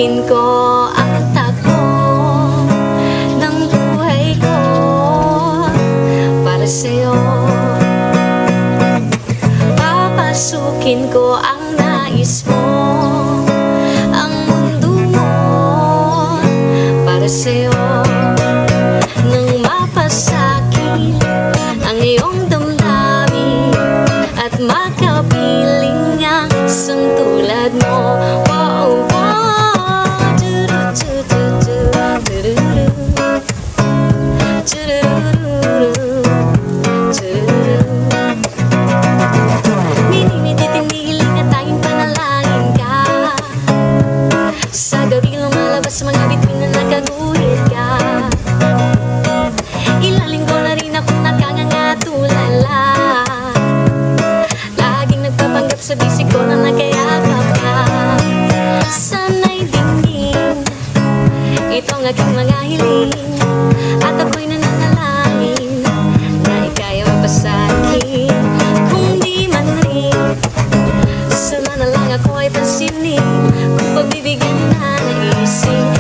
Papasukin ko ang takbo ng buhay ko para sa'yo. Papasukin ko ang nais mo, ang mundo mo para sa'yo. Nang mapasakit ang iyong damdamin at makapiling ang isang tulad mo. Wow, wow, minimititinigil na tayong panalangin ka. Sa gabi lumalabas sa mga bituin na nagaguhit ka. Ilang linggo na rin akong nakangangatulala, laging nagpapanggap sa bisig ko na nagkayakap ka. Sana'y dinggin itong aking mga hiling, at ako'y nananalangin na ika'y mapasakin. Kung di man rin, sana na lang ako ay pansinin, kung pagbibigyan na naisip